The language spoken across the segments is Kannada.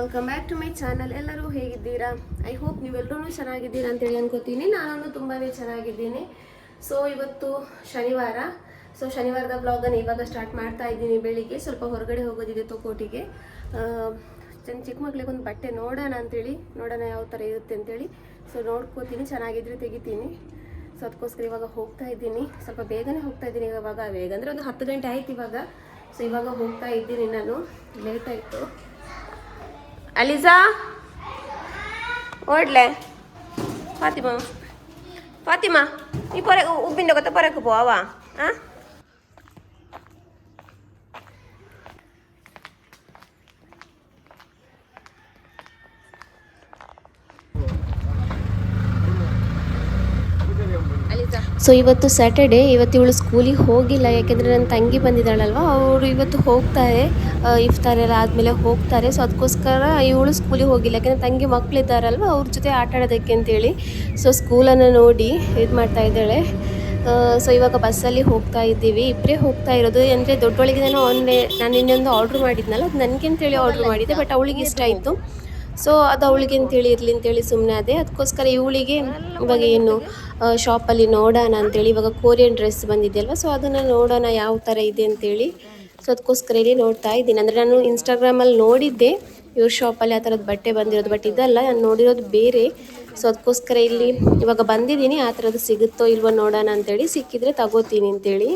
Welcome back to my channel. ಎಲ್ಲರೂ ಹೇಗಿದ್ದೀರಾ? ಐ ಹೋಪ್ ನೀವೆಲ್ಲರೂ ಚೆನ್ನಾಗಿದ್ದೀರಾ ಅಂತೇಳಿ ಅನ್ಕೋತೀನಿ. ನಾನು ತುಂಬಾ ಚೆನ್ನಾಗಿದ್ದೀನಿ. ಸೊ ಇವತ್ತು ಶನಿವಾರ. ಸೊ ಶನಿವಾರದ ಬ್ಲಾಗನ್ನು ಇವಾಗ ಸ್ಟಾರ್ಟ್ ಮಾಡ್ತಾ ಇದ್ದೀನಿ. ಬೆಳಿಗ್ಗೆ ಸ್ವಲ್ಪ ಹೊರಗಡೆ ಹೋಗೋದಿದೆ ತೋಕೋಟಿಗೆ. ಚಿಕ್ಕ ಮಗಳಿಗೆ ಒಂದು ಬಟ್ಟೆ ನೋಡೋಣ ಯಾವ ಥರ ಇರುತ್ತೆ ಅಂತೇಳಿ. ಸೊ ನೋಡ್ಕೋತೀನಿ, ಚೆನ್ನಾಗಿದ್ರೆ ತೆಗಿತೀನಿ. ಸೊ ಅದಕ್ಕೋಸ್ಕರ ಇವಾಗ ಹೋಗ್ತಾ ಇದ್ದೀನಿ. ಸ್ವಲ್ಪ ಬೇಗನೆ ಹೋಗ್ತಾ ಇದ್ದೀನಿ. ಇವಾಗ ಬೇಗ ಅಂದರೆ ಒಂದು 10 ಗಂಟೆ ಆಯ್ತು ಇವಾಗ. ಸೊ ಇವಾಗ ಹೋಗ್ತಾ ಇದ್ದೀನಿ. ನಾನು ಲೇಟ್ ಆಯಿತು. ಅಲಿಜಾ ಓಡ್ಲೆ ಫಾತಿಮಾ ಈ ಪೊರೆ ಉಬ್ಬಿಂದ ಗೊತ್ತಾ ಪೊರೆಗೆ ಪೋವಾ ಹಾಂ. ಸೊ ಇವತ್ತು ಸ್ಯಾಟರ್ಡೇ. ಇವತ್ತು ಇವಳು ಸ್ಕೂಲಿಗೆ ಹೋಗಿಲ್ಲ, ಯಾಕೆಂದರೆ ನನ್ನ ತಂಗಿ ಬಂದಿದ್ದಾಳಲ್ವ, ಅವರು ಇವತ್ತು ಹೋಗ್ತಾರೆ. ಇಫ್ತಾರ್ ಎಲ್ಲ ಆದಮೇಲೆ ಹೋಗ್ತಾರೆ. ಸೊ ಅದಕ್ಕೋಸ್ಕರ ಇವಳು ಸ್ಕೂಲಿಗೆ ಹೋಗಿಲ್ಲ, ಯಾಕೆಂದರೆ ತಂಗಿ ಮಕ್ಕಳಿದ್ದಾರಲ್ವ, ಅವ್ರ ಜೊತೆ ಆಟ ಆಡೋದಕ್ಕೆ ಅಂತೇಳಿ. ಸೊ ಸ್ಕೂಲನ್ನು ನೋಡಿ ಇದು ಮಾಡ್ತಾ ಇದ್ದಾಳೆ. ಸೊ ಇವಾಗ ಬಸ್ಸಲ್ಲಿ ಹೋಗ್ತಾ ಇದ್ದೀವಿ, ಇಬ್ಬರೇ ಹೋಗ್ತಾ ಇರೋದು. ಅಂದರೆ ದೊಡ್ಡವಳಿಗೆ ನಾನು ಇನ್ನೊಂದು ಆರ್ಡ್ರ್ ಮಾಡಿದ್ನಲ್ಲ, ಅದು ನನಗೆ ಅಂತೇಳಿ ಆರ್ಡ್ರ್ ಮಾಡಿದ್ದೆ, ಬಟ್ ಅವಳಿಗೆ ಇಷ್ಟ ಆಯಿತು. ಸೊ ಅದು ಅವಳಿಗೆ ಅಂತೇಳಿ ಇರಲಿ ಅಂತೇಳಿ ಸುಮ್ಮನೆ ಅದೇ. ಅದಕ್ಕೋಸ್ಕರ ಇವಳಿಗೆ ಇವಾಗ ಏನು ಶಾಪಲ್ಲಿ ನೋಡೋಣ ಅಂತೇಳಿ, ಇವಾಗ ಕೊರಿಯನ್ ಡ್ರೆಸ್ ಬಂದಿದೆಯಲ್ವ, ಸೊ ಅದನ್ನು ನೋಡೋಣ ಯಾವ ಥರ ಇದೆ ಅಂತೇಳಿ. ಸೊ ಅದಕ್ಕೋಸ್ಕರ ಇಲ್ಲಿ ನೋಡ್ತಾ ಇದ್ದೀನಿ. ಅಂದರೆ ನಾನು ಇನ್ಸ್ಟಾಗ್ರಾಮಲ್ಲಿ ನೋಡಿದ್ದೆ ಇವ್ರ ಶಾಪಲ್ಲಿ ಆ ಥರದ್ದು ಬಟ್ಟೆ ಬಂದಿರೋದು, ಬಟ್ ಇದಲ್ಲ, ನಾನು ನೋಡಿರೋದು ಬೇರೆ. ಸೊ ಅದಕ್ಕೋಸ್ಕರ ಇಲ್ಲಿ ಇವಾಗ ಬಂದಿದ್ದೀನಿ. ಆ ಥರದ್ದು ಸಿಗುತ್ತೋ ಇಲ್ವೋ ನೋಡೋಣ ಅಂತೇಳಿ, ಸಿಕ್ಕಿದ್ರೆ ತಗೋತೀನಿ ಅಂತೇಳಿ.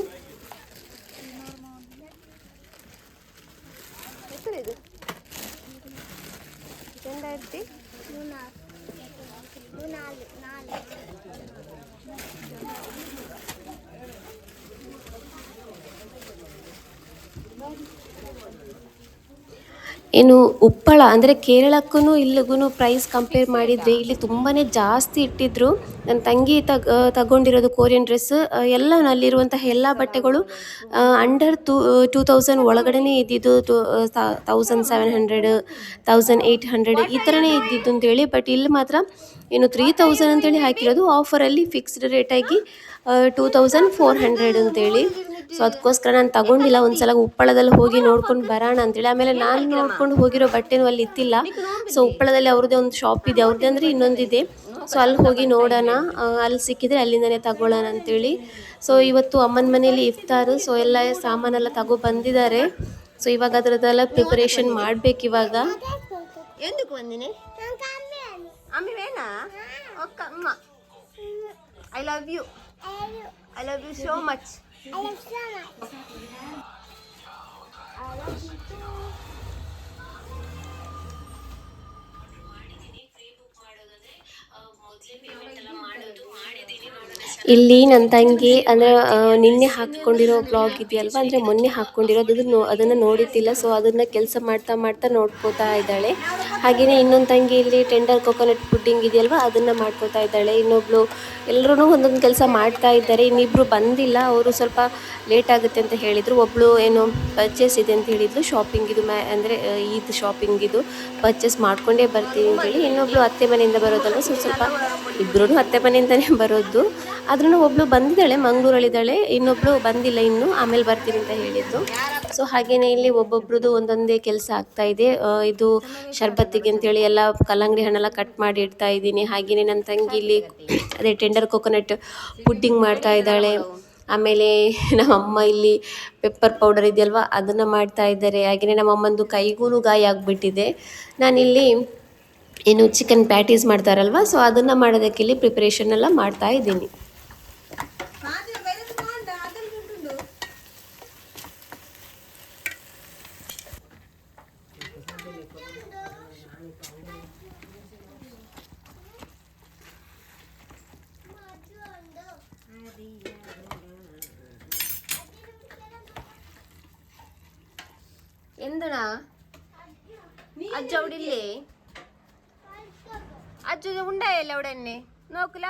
ಏನು ಉಪ್ಪಳ ಅಂದರೆ ಕೇರಳಕ್ಕೂ ಇಲ್ಲಿಗೂ ಪ್ರೈಸ್ ಕಂಪೇರ್ ಮಾಡಿದರೆ ಇಲ್ಲಿ ತುಂಬಾ ಜಾಸ್ತಿ ಇಟ್ಟಿದ್ರು. ನನ್ನ ತಂಗಿ ತಗೊಂಡಿರೋದು ಕೊರಿಯನ್ ಡ್ರೆಸ್ ಎಲ್ಲ ಅಲ್ಲಿರುವಂತಹ ಎಲ್ಲ ಬಟ್ಟೆಗಳು ಅಂಡರ್ 2000 ಒಳಗಡೆ ಇದ್ದಿದ್ದು. 1700 1800 ಈ ಥರನೇ ಇದ್ದಿದ್ದು ಅಂತೇಳಿ. ಬಟ್ ಇಲ್ಲಿ ಮಾತ್ರ ಏನು 3000 ಅಂತೇಳಿ ಹಾಕಿರೋದು. ಆಫರಲ್ಲಿ ಫಿಕ್ಸ್ಡ್ ರೇಟಾಗಿ 2400 ಅಂತೇಳಿ. ಸೊ ಅದಕ್ಕೋಸ್ಕರ ನಾನು ತಗೊಂಡಿಲ್ಲ. ಒಂದ್ಸಲ ಉಪ್ಪಳದಲ್ಲಿ ಹೋಗಿ ನೋಡ್ಕೊಂಡು ಬರೋಣ ಅಂತೇಳಿ. ಆಮೇಲೆ ನಾನು ನೋಡ್ಕೊಂಡು ಹೋಗಿರೋ ಬಟ್ಟೆನೂ ಅಲ್ಲಿ ಇತ್ತಿಲ್ಲ. ಸೊ ಉಪ್ಪಳದಲ್ಲಿ ಅವ್ರದ್ದೇ ಒಂದು ಶಾಪ್ ಇದೆ, ಅವ್ರದ್ದೇ ಅಂದರೆ ಇನ್ನೊಂದಿದೆ. ಸೊ ಅಲ್ಲಿ ಹೋಗಿ ನೋಡೋಣ, ಅಲ್ಲಿ ಸಿಕ್ಕಿದ್ರೆ ಅಲ್ಲಿಂದನೇ ತಗೊಳ್ಳೋಣ ಅಂತೇಳಿ. ಸೊ ಇವತ್ತು ಅಮ್ಮನ ಮನೇಲಿ ಇಫ್ತಾರು. ಸೊ ಎಲ್ಲ ಸಾಮಾನೆಲ್ಲ ತಗೋ ಬಂದಿದ್ದಾರೆ. ಸೊ ಇವಾಗ ಅದರದ್ದೆಲ್ಲ ಪ್ರಿಪರೇಷನ್ ಮಾಡ್ಬೇಕು ಇವಾಗ. ಎಂದಕ್ಕೆ ಬಂದಿನಿ ಅಮ್ಮಿವೇನಾ? ಓಕೆ ಅಮ್ಮ, I love you so much. ಇಲ್ಲಿ ನನ್ನ ತಂಗಿ ಅಂದರೆ ನಿನ್ನೆ ಹಾಕ್ಕೊಂಡಿರೋ ಬ್ಲಾಗ್ ಇದೆಯಲ್ವ, ಅಂದರೆ ಮೊನ್ನೆ ಹಾಕ್ಕೊಂಡಿರೋದು, ಅದನ್ನು ನೋಡಿದ್ದಿಲ್ಲ. ಸೊ ಅದನ್ನು ಕೆಲಸ ಮಾಡ್ತಾ ನೋಡ್ಕೋತಾ ಇದ್ದಾಳೆ. ಹಾಗೆಯೇ ಇನ್ನೊಂದು ತಂಗಿ ಇಲ್ಲಿ ಟೆಂಡರ್ ಕೊಕೊನಟ್ ಪುಡ್ಡಿಂಗ್ ಇದೆಯಲ್ವ, ಅದನ್ನು ಮಾಡ್ಕೋತಾ ಇದ್ದಾಳೆ. ಇನ್ನೊಬ್ಳು ಎಲ್ಲರೂ ಒಂದೊಂದು ಕೆಲಸ ಮಾಡ್ತಾ ಇದ್ದಾರೆ. ಇನ್ನಿಬ್ಬರು ಬಂದಿಲ್ಲ, ಅವರು ಸ್ವಲ್ಪ ಲೇಟ್ ಆಗುತ್ತೆ ಅಂತ ಹೇಳಿದರು. ಒಬ್ಬಳು ಏನೋ ಪರ್ಚೇಸ್ ಇದೆ ಅಂತ ಹೇಳಿದ್ರು, ಶಾಪಿಂಗಿದು ಅಂದರೆ ಇದು ಶಾಪಿಂಗಿದು ಪರ್ಚೇಸ್ ಮಾಡ್ಕೊಂಡೇ ಬರ್ತೀನಿ ಅಂತೇಳಿ. ಇನ್ನೊಬ್ಳು ಅತ್ತೆ ಮನೆಯಿಂದ ಬರೋದಲ್ವ, ಸ್ವಲ್ಪ ಇಬ್ಬರೂ ಅತ್ತೆ ಮನೆಯಿಂದನೇ ಬರೋದು. ಆದ್ರೂ ಒಬ್ಬಳು ಬಂದಿದ್ದಾಳೆ, ಮಂಗಳೂರಲ್ಲಿದ್ದಾಳೆ. ಇನ್ನೊಬ್ಳು ಬಂದಿಲ್ಲ ಇನ್ನು, ಆಮೇಲೆ ಬರ್ತೀನಿ ಅಂತ ಹೇಳಿದ್ದು. ಸೊ ಹಾಗೇನೆ ಇಲ್ಲಿ ಒಬ್ಬೊಬ್ರದ್ದು ಒಂದೊಂದೇ ಕೆಲಸ ಆಗ್ತಾ ಇದೆ. ಇದು ಶರ್ಬತ್ತಿಗೆ ಅಂತೇಳಿ ಎಲ್ಲ ಕಲ್ಲಂಗಡಿ ಹಣ್ಣೆಲ್ಲ ಕಟ್ ಮಾಡಿ ಇಡ್ತಾ ಇದ್ದೀನಿ. ಹಾಗೆಯೇ ನನ್ನ ತಂಗಿ ಇಲ್ಲಿ ಅದೇ ಟೆಂಡರ್ ಕೊಕೊನಟ್ ಪುಡ್ಡಿಂಗ್ ಮಾಡ್ತಾ ಇದ್ದಾಳೆ. ಆಮೇಲೆ ನಮ್ಮಮ್ಮ ಇಲ್ಲಿ ಪೆಪ್ಪರ್ ಪೌಡರ್ ಇದೆಯಲ್ವ, ಅದನ್ನು ಮಾಡ್ತಾ ಇದ್ದಾರೆ. ಹಾಗೆಯೇ ನಮ್ಮಮ್ಮಂದು ಕೈಗೂ ಗಾಯ ಆಗಿಬಿಟ್ಟಿದೆ. ನಾನಿಲ್ಲಿ ಏನು ಚಿಕನ್ ಪ್ಯಾಟೀಸ್ ಮಾಡ್ತಾರಲ್ವ, ಸೊ ಅದನ್ನು ಮಾಡೋದಕ್ಕೆ ಇಲ್ಲಿ ಪ್ರಿಪ್ರೇಷನ್ ಎಲ್ಲ ಮಾಡ್ತಾ ಇದ್ದೀನಿ. ಎಂದನಾ ಅಜ್ಜ ಉಡಿಲ್ಲಿ ಅಜ್ಜ ಉಂಡಾಯಲ್ಲ ಉಡನ್ನೆ ನೋಕಲ.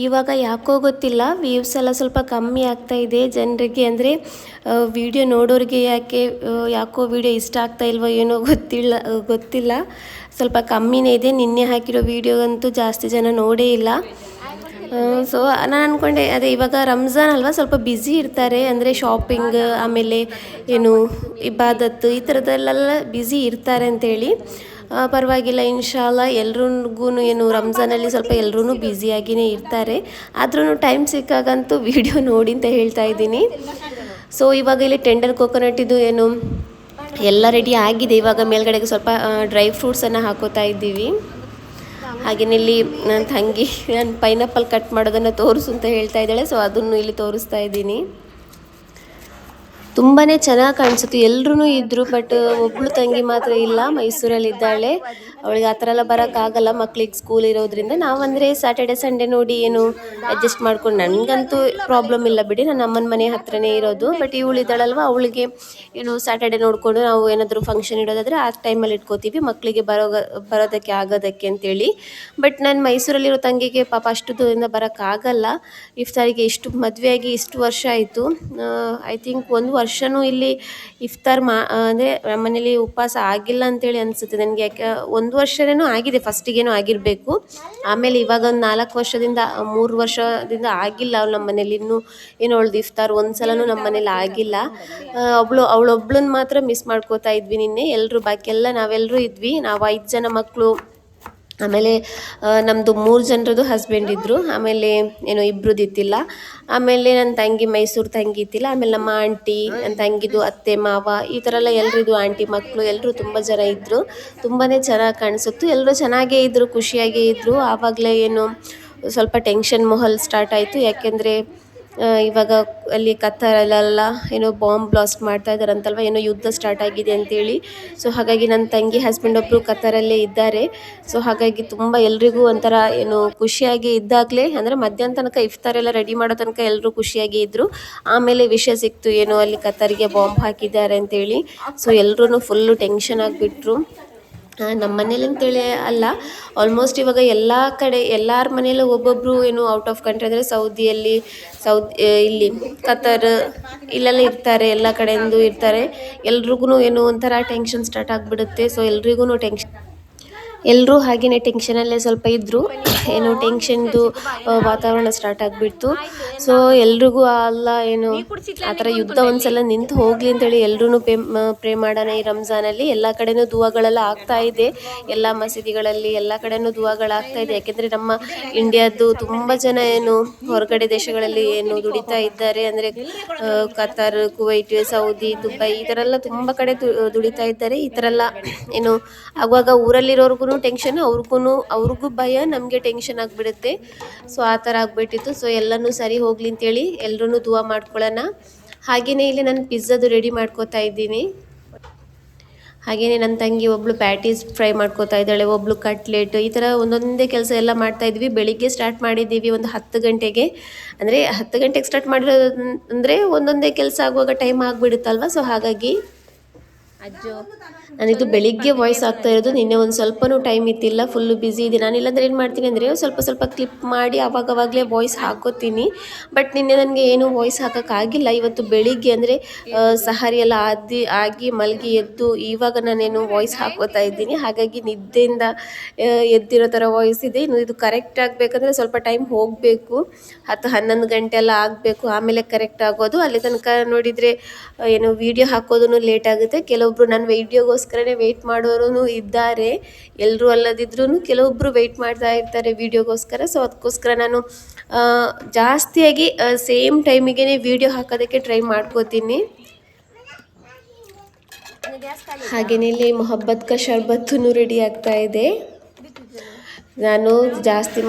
ಇವಾಗ ಯಾಕೋ ಗೊತ್ತಿಲ್ಲ, ವ್ಯೂಸ್ ಎಲ್ಲ ಸ್ವಲ್ಪ ಕಮ್ಮಿ ಆಗ್ತಾ ಇದೆ ಜನರಿಗೆ. ಅಂದರೆ ವಿಡಿಯೋ ನೋಡೋರಿಗೆ ಯಾಕೋ ವಿಡಿಯೋ ಇಷ್ಟ ಆಗ್ತಾ ಇಲ್ವೋ ಏನೋ ಗೊತ್ತಿಲ್ಲ ಸ್ವಲ್ಪ ಕಮ್ಮಿನೇ ಇದೆ. ನಿನ್ನೆ ಹಾಕಿರೋ ವಿಡಿಯೋ ಅಂತೂ ಜಾಸ್ತಿ ಜನ ನೋಡೇ ಇಲ್ಲ. ಸೊ ನಾನು ಅಂದ್ಕೊಂಡೆ ಅದೇ ಇವಾಗ ರಂಜಾನ್ ಅಲ್ವಾ ಸ್ವಲ್ಪ ಬ್ಯುಸಿ ಇರ್ತಾರೆ ಅಂದರೆ ಶಾಪಿಂಗ್ ಆಮೇಲೆ ಏನು ಇಬಾದತ್ತು ಈ ಥರದಲ್ಲೆಲ್ಲ ಬ್ಯುಸಿ ಇರ್ತಾರೆ ಅಂತೇಳಿ ಪರವಾಗಿಲ್ಲ ಇನ್ಶಾಲ್ಲ ಎಲ್ರಿಗೂ ಏನು ರಂಜಾನಲ್ಲಿ ಸ್ವಲ್ಪ ಎಲ್ಲರೂ ಬ್ಯುಸಿಯಾಗಿಯೇ ಇರ್ತಾರೆ ಆದ್ರೂ ಟೈಮ್ ಸಿಕ್ಕಾಗಂತೂ ವಿಡಿಯೋ ನೋಡಿ ಅಂತ ಹೇಳ್ತಾ ಇದ್ದೀನಿ. ಸೊ ಇವಾಗ ಇಲ್ಲಿ ಟೆಂಡರ್ ಕೋಕೋನಟ್ ಇದು ಏನು ಎಲ್ಲ ರೆಡಿ ಆಗಿದೆ. ಇವಾಗ ಮೇಲ್ಗಡೆಗೆ ಸ್ವಲ್ಪ ಡ್ರೈ ಫ್ರೂಟ್ಸನ್ನು ಹಾಕೋತಾ ಇದ್ದೀವಿ. ಹಾಗೆಯೇ ಇಲ್ಲಿ ನನ್ನ ತಂಗಿ ನಾನು ಪೈನಾಪಲ್ ಕಟ್ ಮಾಡೋದನ್ನು ತೋರಿಸು ಅಂತ ಹೇಳ್ತಾ ಇದ್ದಾಳೆ. ಸೊ ಅದನ್ನು ಇಲ್ಲಿ ತೋರಿಸ್ತಾ ಇದ್ದೀನಿ. ತುಂಬಾ ಚೆನ್ನಾಗಿ ಕಾಣಿಸುತ್ತೆ. ಎಲ್ಲರೂ ಇದ್ದರು ಬಟ್ ಒಬ್ಬಳು ತಂಗಿ ಮಾತ್ರ ಇಲ್ಲ, ಮೈಸೂರಲ್ಲಿದ್ದಾಳೆ. ಅವಳಿಗೆ ಆ ಥರ ಎಲ್ಲ ಬರೋಕ್ಕಾಗಲ್ಲ, ಮಕ್ಳಿಗೆ ಸ್ಕೂಲ್ ಇರೋದ್ರಿಂದ. ನಾವಂದರೆ ಸ್ಯಾಟರ್ಡೆ ಸಂಡೇ ನೋಡಿ ಏನು ಅಡ್ಜಸ್ಟ್ ಮಾಡ್ಕೊಂಡು, ನನಗಂತೂ ಪ್ರಾಬ್ಲಮ್ ಇಲ್ಲ ಬಿಡಿ, ನನ್ನ ಅಮ್ಮನ ಮನೆ ಹತ್ರನೇ ಇರೋದು. ಬಟ್ ಇವಳಿದ್ದಾಳಲ್ವ, ಅವಳಿಗೆ ಏನು ಸ್ಯಾಟರ್ಡೆ ನೋಡಿಕೊಂಡು ನಾವು ಏನಾದರೂ ಫಂಕ್ಷನ್ ಇಡೋದಾದರೆ ಆ ಟೈಮಲ್ಲಿ ಇಟ್ಕೋತೀವಿ, ಮಕ್ಕಳಿಗೆ ಬರೋದಕ್ಕೆ ಆಗೋದಕ್ಕೆ ಅಂತೇಳಿ. ಬಟ್ ನಾನು ಮೈಸೂರಲ್ಲಿರೋ ತಂಗಿಗೆ ಪಾಪ ಅಷ್ಟು ದೂರದಿಂದ ಬರೋಕ್ಕಾಗಲ್ಲ. ಇಫ್ತಾರಿಗೆ ಇಷ್ಟು ಮದುವೆಯಾಗಿ ಇಷ್ಟು ವರ್ಷ ಆಯಿತು. ಐ ಥಿಂಕ್ 1 ವರ್ಷವೂ ಇಲ್ಲಿ ಇಫ್ತಾರ್ ಅಂದರೆ ಮನೇಲಿ ಉಪವಾಸ ಆಗಿಲ್ಲ ಅಂತೇಳಿ ಅನಿಸುತ್ತೆ ನನಗೆ. ಯಾಕೆ 1 ವರ್ಷನೇನೋ ಆಗಿದೆ, ಫಸ್ಟಿಗೇನೋ ಆಗಿರಬೇಕು. ಆಮೇಲೆ ಇವಾಗ ಒಂದು 4 ವರ್ಷದಿಂದ 3 ವರ್ಷದಿಂದ ಆಗಿಲ್ಲ ಅವಳು ನಮ್ಮ ಮನೇಲಿ. ಇನ್ನೂ ಏನು ಅವಳ್ದು ಇಫ್ತಾರ್ ಒಂದು ಸಲನೂ ನಮ್ಮ ಮನೇಲಿ ಆಗಿಲ್ಲ. ಅವಳೊಬ್ಳನ್ನ ಮಾತ್ರ ಮಿಸ್ ಮಾಡ್ಕೋತಾ ಇದ್ವಿ ನಿನ್ನೆ. ಎಲ್ಲರೂ ಬಾಕಿ ಎಲ್ಲ ನಾವೆಲ್ಲರೂ ಇದ್ವಿ. ನಾವು 5 ಜನ ಮಕ್ಕಳು, ಆಮೇಲೆ ನಮ್ಮದು 3 ಜನರದ್ದು ಹಸ್ಬೆಂಡ್ ಇದ್ದರು, ಆಮೇಲೆ ಏನೋ ಇಬ್ಬರದ್ದು ಇತ್ತಿಲ್ಲ, ಆಮೇಲೆ ನನ್ನ ತಂಗಿ ಮೈಸೂರು ತಂಗಿ ಇತ್ತಿಲ್ಲ, ಆಮೇಲೆ ನಮ್ಮ ಆಂಟಿ, ನನ್ನ ತಂಗಿದು ಅತ್ತೆ ಮಾವ ಈ ಥರ ಎಲ್ಲ ಎಲ್ಲರಿದು ಆಂಟಿ ಮಕ್ಕಳು ಎಲ್ಲರೂ ತುಂಬ ಜನ ಇದ್ದರು. ತುಂಬಾ ಚೆನ್ನಾಗಿ ಕಾಣಿಸುತ್ತು. ಎಲ್ಲರೂ ಚೆನ್ನಾಗೇ ಇದ್ದರು, ಖುಷಿಯಾಗೇ ಇದ್ದರು. ಆವಾಗಲೇ ಏನು ಸ್ವಲ್ಪ ಟೆನ್ಷನ್ ಮೊಹಲ್ ಸ್ಟಾರ್ಟ್ ಆಯಿತು. ಯಾಕೆಂದರೆ ಇವಾಗ ಅಲ್ಲಿ ಕತ್ತರಲ್ಲೆಲ್ಲ ಏನೋ ಬಾಂಬ್ ಬ್ಲಾಸ್ಟ್ ಮಾಡ್ತಾ ಇದ್ದಾರಂತಲ್ವ, ಏನೋ ಯುದ್ಧ ಸ್ಟಾರ್ಟ್ ಆಗಿದೆ ಅಂತೇಳಿ. ಸೊ ಹಾಗಾಗಿ ನನ್ನ ತಂಗಿ ಹಸ್ಬೆಂಡ್ ಒಬ್ಬರು ಕತ್ತರಲ್ಲೇ ಇದ್ದಾರೆ. ಸೊ ಹಾಗಾಗಿ ತುಂಬ ಎಲ್ರಿಗೂ ಒಂಥರ ಏನು ಖುಷಿಯಾಗಿ ಇದ್ದಾಗಲೇ, ಅಂದರೆ ಮಧ್ಯಾಹ್ನ ತನಕ ಇಫ್ತಾರೆಲ್ಲ ರೆಡಿ ಮಾಡೋ ತನಕ ಎಲ್ಲರೂ ಖುಷಿಯಾಗಿ ಇದ್ದರು. ಆಮೇಲೆ ವಿಷಯ ಸಿಕ್ತು ಏನೋ ಅಲ್ಲಿ ಕತ್ತರಿಗೆ ಬಾಂಬ್ ಹಾಕಿದ್ದಾರೆ ಅಂತೇಳಿ. ಸೊ ಎಲ್ಲರೂ ಫುಲ್ಲು ಟೆನ್ಷನ್ ಆಗಿಬಿಟ್ರು. ನಮ್ಮ ಮನೇಲಿ ಅಂತೇಳಿ ಅಲ್ಲ, ಆಲ್ಮೋಸ್ಟ್ ಇವಾಗ ಎಲ್ಲ ಕಡೆ ಎಲ್ಲರ ಮನೆಯಲ್ಲೂ ಒಬ್ಬೊಬ್ಬರು ಏನು ಔಟ್ ಆಫ್ ಕಂಟ್ರಿ, ಅಂದರೆ ಸೌದಿಯಲ್ಲಿ ಇಲ್ಲಿ ಕತರ್ ಇಲ್ಲೆಲ್ಲ ಇರ್ತಾರೆ, ಎಲ್ಲ ಕಡೆಯಿಂದ ಇರ್ತಾರೆ. ಎಲ್ರಿಗೂ ಏನೋ ಒಂಥರ ಟೆನ್ಷನ್ ಸ್ಟಾರ್ಟ್ ಆಗಿಬಿಡುತ್ತೆ. ಸೊ ಎಲ್ರಿಗೂ ಎಲ್ಲರೂ ಹಾಗೆಯೇ ಟೆನ್ಷನಲ್ಲೇ ಸ್ವಲ್ಪ ಇದ್ದರು. ಏನು ಟೆನ್ಷನ್ದು ವಾತಾವರಣ ಸ್ಟಾರ್ಟ್ ಆಗಿಬಿಡ್ತು. ಸೊ ಎಲ್ರಿಗೂ ಅಲ್ಲ ಏನು ಆ ಥರ ಯುದ್ಧ ಒಂದ್ಸಲ ನಿಂತು ಹೋಗಲಿ ಅಂತೇಳಿ ಎಲ್ಲರೂ ಪ್ರೇ ಮಾಡೋಣ ಈ ರಂಜಾನಲ್ಲಿ. ಎಲ್ಲ ಕಡೆಯೂ ದುವಾಗಳೆಲ್ಲ ಆಗ್ತಾಯಿದೆ, ಎಲ್ಲ ಮಸೀದಿಗಳಲ್ಲಿ ಎಲ್ಲ ಕಡೆಯೂ ದುವಾಗಳಾಗ್ತಾಯಿದೆ. ಯಾಕೆಂದರೆ ನಮ್ಮ ಇಂಡಿಯಾದ್ದು ತುಂಬ ಜನ ಏನು ಹೊರಗಡೆ ದೇಶಗಳಲ್ಲಿ ಏನು ದುಡಿತಾ ಇದ್ದಾರೆ, ಅಂದರೆ ಕತಾರ್, ಕುವೈಟ್, ಸೌದಿ, ದುಬೈ ಈ ಥರ ಎಲ್ಲ ತುಂಬ ಕಡೆ ದುಡಿತಾ ಇದ್ದಾರೆ. ಈ ಥರ ಎಲ್ಲ ಏನು ಆಗುವಾಗ ಊರಲ್ಲಿರೋರ್ಗು ಟೆನ್ಷನ್, ಅವ್ರಿಗೂ ಭಯ, ನಮಗೆ ಟೆನ್ಷನ್ ಆಗಿಬಿಡುತ್ತೆ. ಸೊ ಆ ಥರ ಆಗಿಬಿಟ್ಟಿತ್ತು. ಸೊ ಎಲ್ಲನೂ ಸರಿ ಹೋಗಲಿ ಅಂತೇಳಿ ಎಲ್ಲರೂ ದುವಾ ಮಾಡ್ಕೊಳ್ಳೋಣ. ಹಾಗೆಯೇ ಇಲ್ಲಿ ನಾನು ಪಿಜ್ಜಾದು ರೆಡಿ ಮಾಡ್ಕೋತಾ ಇದ್ದೀನಿ. ಹಾಗೆಯೇ ನನ್ನ ತಂಗಿ ಒಬ್ಬಳು ಪ್ಯಾಟೀಸ್ ಫ್ರೈ ಮಾಡ್ಕೋತಾ ಇದ್ದಾಳೆ, ಒಬ್ಬಳು ಕಟ್ಲೆಟ್, ಈ ಥರ ಒಂದೊಂದೇ ಕೆಲಸ ಎಲ್ಲ ಮಾಡ್ತಾಯಿದ್ವಿ. ಬೆಳಿಗ್ಗೆ ಸ್ಟಾರ್ಟ್ ಮಾಡಿದ್ದೀವಿ ಒಂದು 10 ಗಂಟೆಗೆ. ಅಂದರೆ 10 ಗಂಟೆಗೆ ಸ್ಟಾರ್ಟ್ ಮಾಡಿರೋದು ಅಂದರೆ ಒಂದೊಂದೇ ಕೆಲಸ ಆಗುವಾಗ ಟೈಮ್ ಆಗಿಬಿಡುತ್ತಲ್ವ. ಸೊ ಹಾಗಾಗಿ ನಾನಿದು ಬೆಳಿಗ್ಗೆ ವಾಯ್ಸ್ ಆಗ್ತಾ ಇರೋದು. ನಿನ್ನೆ ಒಂದು ಸ್ವಲ್ಪನೂ ಟೈಮ್ ಇತ್ತಿಲ್ಲ, ಫುಲ್ಲು ಬ್ಯುಸಿ ಇದೆ. ನಾನು ಇಲ್ಲಾಂದರೆ ಏನು ಮಾಡ್ತೀನಿ ಅಂದರೆ ಸ್ವಲ್ಪ ಕ್ಲಿಪ್ ಮಾಡಿ ಆವಾಗವಾಗಲೇ ವಾಯ್ಸ್ ಹಾಕೋತೀನಿ. ಬಟ್ ನಿನ್ನೆ ನನಗೆ ಏನು ವಾಯ್ಸ್ ಹಾಕೋಕ್ಕಾಗಿಲ್ಲ. ಇವತ್ತು ಬೆಳಿಗ್ಗೆ ಅಂದರೆ ಸಹರಿ ಎಲ್ಲ ಆಗಿ ಮಲಗಿ ಎದ್ದು ಇವಾಗ ನಾನೇನು ವಾಯ್ಸ್ ಹಾಕೋತಾ ಇದ್ದೀನಿ. ಹಾಗಾಗಿ ನಿದ್ದೆಯಿಂದ ಎದ್ದಿರೋ ಥರ ವಾಯ್ಸ್ ಇದೆ. ಇನ್ನು ಇದು ಕರೆಕ್ಟ್ ಆಗಬೇಕಂದ್ರೆ ಸ್ವಲ್ಪ ಟೈಮ್ ಹೋಗಬೇಕು, 10-11 ಗಂಟೆ ಎಲ್ಲ ಆಗಬೇಕು, ಆಮೇಲೆ ಕರೆಕ್ಟ್ ಆಗೋದು. ಅಲ್ಲಿ ತನಕ ನೋಡಿದರೆ ಏನು ವೀಡಿಯೋ ಹಾಕೋದೂ ಲೇಟ್ ಆಗುತ್ತೆ. ಕೆಲವೊಬ್ಬರು ನನ್ನ ವೀಡಿಯೋಗೋಸ್ಕರನೇ ವೆಯ್ಟ್ ಮಾಡೋರು ಇದ್ದಾರೆ, ಎಲ್ಲರೂ ಅಲ್ಲದಿದ್ರೂ ಕೆಲವೊಬ್ಬರು ವೆಯ್ಟ್ ಮಾಡ್ತಾ ಇರ್ತಾರೆ ವೀಡಿಯೋಗೋಸ್ಕರ. ಸೊ ಅದಕ್ಕೋಸ್ಕರ ನಾನು ಜಾಸ್ತಿಯಾಗಿ ಸೇಮ್ ಟೈಮಿಗೆ ವೀಡಿಯೋ ಹಾಕೋದಕ್ಕೆ ಟ್ರೈ ಮಾಡ್ಕೋತೀನಿ. ಹಾಗೆಯೇ ಇಲ್ಲಿ ಮೊಹಬ್ಬತ್ ಕಾ ಶರ್ಬತ್ತೂ ರೆಡಿ ಆಗ್ತಾ ಇದೆ. ನಾನು ಜಾಸ್ತಿ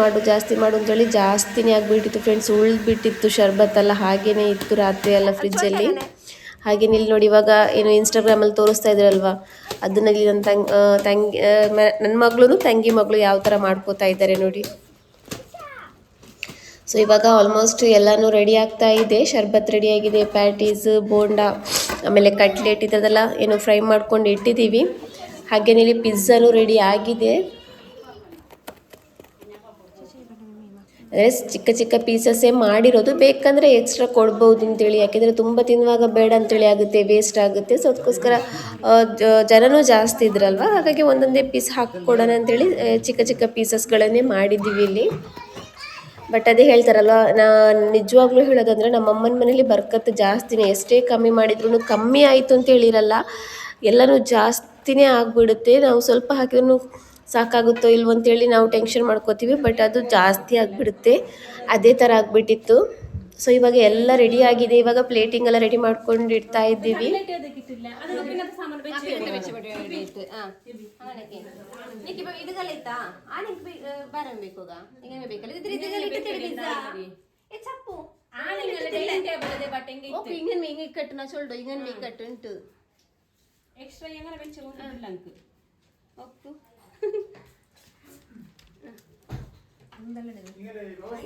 ಮಾಡು ಅಂತೇಳಿ ಜಾಸ್ತಿನೇ ಆಗಿಬಿಟ್ಟಿತ್ತು ಫ್ರೆಂಡ್ಸ್, ಉಳಿದ್ಬಿಟ್ಟಿತ್ತು ಶರ್ಬತ್ತೆಲ್ಲ, ಹಾಗೇ ಇತ್ತು ರಾತ್ರಿ ಎಲ್ಲ ಫ್ರಿಜ್ಜಲ್ಲಿ. ಹಾಗೆ ಇಲ್ಲಿ ನೋಡಿ ಇವಾಗ ಏನು ಇನ್ಸ್ಟಾಗ್ರಾಮಲ್ಲಿ ತೋರಿಸ್ತಾ ಇದ್ರಲ್ವ, ಅದನ್ನಲ್ಲಿ ನನ್ನ ಮಗಳು ತಂಗಿ ಮಗಳು ಯಾವ ಥರ ಮಾಡ್ಕೋತಾ ಇದ್ದಾರೆ ನೋಡಿ. ಸೊ ಇವಾಗ ಆಲ್ಮೋಸ್ಟ್ ಎಲ್ಲನೂ ರೆಡಿ ಆಗ್ತಾ ಇದೆ. ಶರ್ಬತ್ ರೆಡಿಯಾಗಿದೆ, ಪ್ಯಾಟೀಸ್, ಬೋಂಡಾ, ಆಮೇಲೆ ಕಟ್ಲೆಟ್ ಇದೆಲ್ಲ ಏನು ಫ್ರೈ ಮಾಡ್ಕೊಂಡು ಇಟ್ಟಿದ್ದೀವಿ. ಹಾಗೆಯೇ ಇಲ್ಲಿ ಪಿಜ್ಜಾನು ರೆಡಿ ಆಗಿದೆ. ಅಂದರೆ ಚಿಕ್ಕ ಪೀಸಸ್ಸೇ ಮಾಡಿರೋದು, ಬೇಕಂದರೆ ಎಕ್ಸ್ಟ್ರಾ ಕೊಡ್ಬೋದು ಅಂತೇಳಿ. ಯಾಕೆಂದರೆ ತುಂಬ ತಿನ್ನುವಾಗ ಬೇಡ ಅಂತೇಳಿ ಆಗುತ್ತೆ, ವೇಸ್ಟ್ ಆಗುತ್ತೆ. ಸೊ ಅದಕ್ಕೋಸ್ಕರ ಜನನೂ ಜಾಸ್ತಿ ಇದ್ರಲ್ವ, ಹಾಗಾಗಿ ಒಂದೊಂದೇ ಪೀಸ್ ಹಾಕಿಕೊಡೋಣ ಅಂತೇಳಿ ಚಿಕ್ಕ ಪೀಸಸ್ಗಳನ್ನೇ ಮಾಡಿದ್ದೀವಿ ಇಲ್ಲಿ. ಬಟ್ ಅದೇ ಹೇಳ್ತಾರಲ್ವ, ನಿಜವಾಗ್ಲೂ ಹೇಳೋದಂದರೆ ನಮ್ಮ ಅಮ್ಮನ ಮನೇಲಿ ಬರ್ಕತ್ತು ಜಾಸ್ತಿನೇ. ಎಷ್ಟೇ ಕಮ್ಮಿ ಮಾಡಿದ್ರು ಕಮ್ಮಿ ಆಯಿತು ಅಂತ ಹೇಳಿರಲ್ಲ, ಎಲ್ಲನೂ ಜಾಸ್ತಿನೇ ಆಗಿಬಿಡುತ್ತೆ. ನಾವು ಸ್ವಲ್ಪ ಹಾಕಿದ್ರೂ ಸಾಕಾಗುತ್ತೋ ಇಲ್ವೋ ಅಂತೇಳಿ ನಾವು ಟೆನ್ಷನ್ ಮಾಡ್ಕೋತೀವಿ, ಬಟ್ ಅದು ಜಾಸ್ತಿ ಆಗಿಬಿಡುತ್ತೆ. ಅದೇ ಥರ ಆಗಿಬಿಟ್ಟಿತ್ತು. ಸೊ ಇವಾಗ ಎಲ್ಲ ರೆಡಿ ಆಗಿದೆ. ಇವಾಗ ಪ್ಲೇಟಿಂಗ್ ಎಲ್ಲ ರೆಡಿ ಮಾಡ್ಕೊಂಡು ಇಡ್ತಾ ಇದ್ದೀವಿ.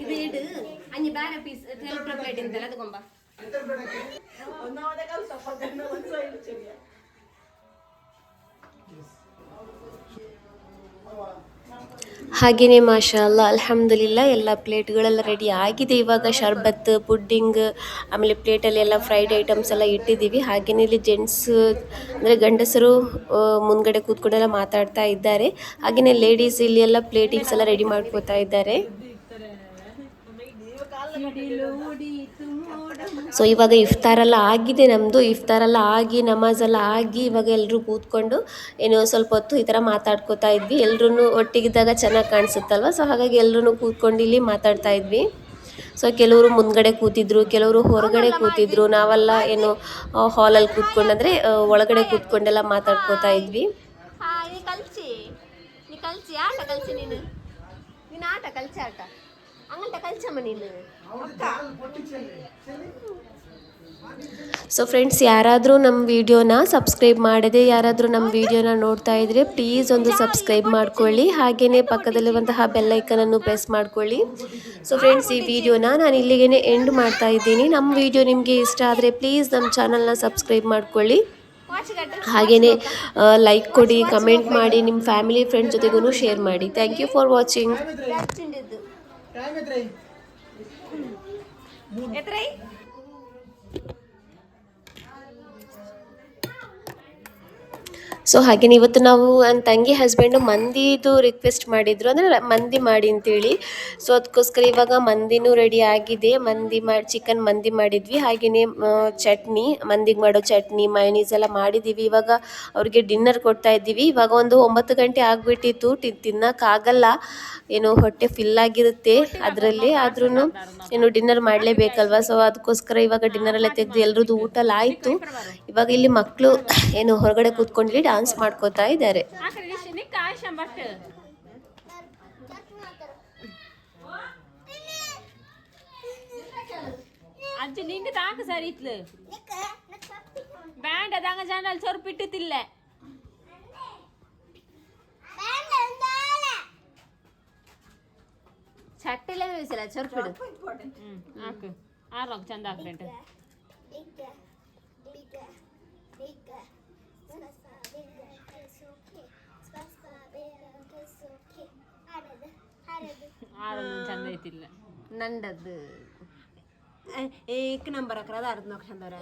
ಇದು ಇಡು ಅಂಜಿ ಬೇರೆ ಪೀಸ್ ಪ್ಲೇಟ್ ಇಂತಲ್ಲ ಅದಕೊಂಬ. ಹಾಗೆಯೇ ಮಾಷಾಲ್ಲ ಅಲ್ಹಮ್ದುಲಿಲ್ಲ ಎಲ್ಲ ಪ್ಲೇಟ್ಗಳೆಲ್ಲ ರೆಡಿ ಆಗಿದೆ. ಇವಾಗ ಶರ್ಬತ್, ಪುಡ್ಡಿಂಗ್, ಆಮೇಲೆ ಪ್ಲೇಟಲ್ಲಿ ಎಲ್ಲ ಫ್ರೈಡ್ ಐಟಮ್ಸ್ ಎಲ್ಲ ಇಟ್ಟಿದ್ದೀವಿ. ಹಾಗೆಯೇ ಇಲ್ಲಿ ಜೆಂಟ್ಸ್ ಅಂದರೆ ಗಂಡಸರು ಮುಂದ್ಗಡೆ ಕೂತ್ಕೊಂಡೆಲ್ಲ ಮಾತಾಡ್ತಾ ಇದ್ದಾರೆ. ಹಾಗೆಯೇ ಲೇಡೀಸ್ ಇಲ್ಲಿ ಎಲ್ಲ ಪ್ಲೇಟಿಂಗ್ಸ್ ಎಲ್ಲ ರೆಡಿ ಮಾಡ್ಕೋತಾ ಇದ್ದಾರೆ. ಸೊ ಇವಾಗ ಇಫ್ತಾರೆಲ್ಲ ಆಗಿದೆ ನಮ್ಮದು. ಇಫ್ತಾರೆಲ್ಲ ಆಗಿ ನಮಾಜೆಲ್ಲ ಆಗಿ ಇವಾಗ ಎಲ್ಲರೂ ಕೂತ್ಕೊಂಡು ಏನೋ ಸ್ವಲ್ಪ ಹೊತ್ತು ಈ ಥರ ಮಾತಾಡ್ಕೋತಾ ಇದ್ವಿ. ಎಲ್ಲರೂ ಒಟ್ಟಿಗಿದ್ದಾಗ ಚೆನ್ನಾಗಿ ಕಾಣಿಸುತ್ತಲ್ವ, ಸೊ ಹಾಗಾಗಿ ಎಲ್ಲರೂ ಕೂತ್ಕೊಂಡು ಇಲ್ಲಿ ಮಾತಾಡ್ತಾ ಇದ್ವಿ. ಸೊ ಕೆಲವರು ಮುಂದ್ಗಡೆ ಕೂತಿದ್ರು, ಕೆಲವರು ಹೊರಗಡೆ ಕೂತಿದ್ರು. ನಾವೆಲ್ಲ ಏನು ಹಾಲಲ್ಲಿ ಕೂತ್ಕೊಂಡು ಅಂದರೆ ಒಳಗಡೆ ಕೂತ್ಕೊಂಡೆಲ್ಲ ಮಾತಾಡ್ಕೋತಾ ಇದ್ವಿ. ಸೊ ಫ್ರೆಂಡ್ಸ್, ಯಾರಾದರೂ ನಮ್ಮ ವಿಡಿಯೋನ ಸಬ್ಸ್ಕ್ರೈಬ್ ಮಾಡದೆ ಯಾರಾದರೂ ನಮ್ಮ ವಿಡಿಯೋನ ನೋಡ್ತಾ ಇದ್ದರೆ ಪ್ಲೀಸ್ ಒಂದು ಸಬ್ಸ್ಕ್ರೈಬ್ ಮಾಡ್ಕೊಳ್ಳಿ. ಹಾಗೆಯೇ ಪಕ್ಕದಲ್ಲಿರುವಂತಹ ಬೆಲ್ಲೈಕನನ್ನು ಪ್ರೆಸ್ ಮಾಡ್ಕೊಳ್ಳಿ. ಸೊ ಫ್ರೆಂಡ್ಸ್, ಈ ವಿಡಿಯೋನ ನಾನು ಇಲ್ಲಿಗೆ ಎಂಡ್ ಮಾಡ್ತಾ ಇದ್ದೀನಿ. ನಮ್ಮ ವಿಡಿಯೋ ನಿಮಗೆ ಇಷ್ಟ ಆದರೆ ಪ್ಲೀಸ್ ನಮ್ಮ ಚಾನಲ್ನ ಸಬ್ಸ್ಕ್ರೈಬ್ ಮಾಡ್ಕೊಳ್ಳಿ. ಹಾಗೆಯೇ ಲೈಕ್ ಕೊಡಿ, ಕಮೆಂಟ್ ಮಾಡಿ, ನಿಮ್ಮ ಫ್ಯಾಮಿಲಿ ಫ್ರೆಂಡ್ಸ್ ಜೊತೆಗೂ ಶೇರ್ ಮಾಡಿ. Thank you for watching. So ಹಾಗೆಯೇ ಇವತ್ತು ನಾವು ನನ್ನ ತಂಗಿ ಹಸ್ಬೆಂಡು ಮಂದಿದು ರಿಕ್ವೆಸ್ಟ್ ಮಾಡಿದರು, ಅಂದರೆ ಮಂದಿ ಮಾಡಿ ಅಂತೇಳಿ. ಸೊ ಅದಕ್ಕೋಸ್ಕರ ಇವಾಗ ಮಂದಿನೂ ರೆಡಿ ಆಗಿದೆ. ಚಿಕನ್ ಮಂದಿ ಮಾಡಿದ್ವಿ. ಹಾಗೆಯೇ ಚಟ್ನಿ, ಮಂದಿಗೆ ಮಾಡೋ ಚಟ್ನಿ, ಮೈನೀಸ್ ಎಲ್ಲ ಮಾಡಿದ್ದೀವಿ. ಇವಾಗ ಅವ್ರಿಗೆ ಡಿನ್ನರ್ ಕೊಡ್ತಾ ಇದ್ದೀವಿ. ಇವಾಗ ಒಂದು 9 ಗಂಟೆ ಆಗಿಬಿಟ್ಟಿತ್ತು. ತಿನ್ನೋಕ್ಕಾಗಲ್ಲ, ಏನೋ ಹೊಟ್ಟೆ ಫಿಲ್ ಆಗಿರುತ್ತೆ ಅದರಲ್ಲಿ. ಆದ್ರೂ ಏನು ಡಿನ್ನರ್ ಮಾಡಲೇಬೇಕಲ್ವ. ಸೊ ಅದಕ್ಕೋಸ್ಕರ ಇವಾಗ ಡಿನ್ನರೆಲ್ಲ ತೆಗೆದು ಎಲ್ಲರದ್ದು ಊಟ ಆಯಿತು. ಇವಾಗ ಇಲ್ಲಿ ಮಕ್ಕಳು ಏನು ಹೊರಗಡೆ ಕೂತ್ಕೊಂಡು ಡಾನ್ಸ್ ಮಾಡ್ಕೋತಾ ಇದ್ದಾರೆ. ಅಜ್ಜಿ ನಿಂಗೆ ತಾಕ ಸರಿ ಇತ್ಲು ಬ್ಯಾಂಡ್ ಅದಂಗ ಚಾನಲ್ ಸೊರ್ಪಿಟ್ಟಿಲ್ಲ ಚಟ್ಟಿಲ್ಲ ಬೇಯಿಸಲ್ಲ ಸೊರ್ಪಿಡು ಹಾಕು ಆರೋಗ ಚಂದ ಹಾಕ್ಬೇಂಟು ಚಂದ ಐತಿಲ್ಲ ನಂದದ್ದು एक नंबर अकरा अर्ध नोक चंदर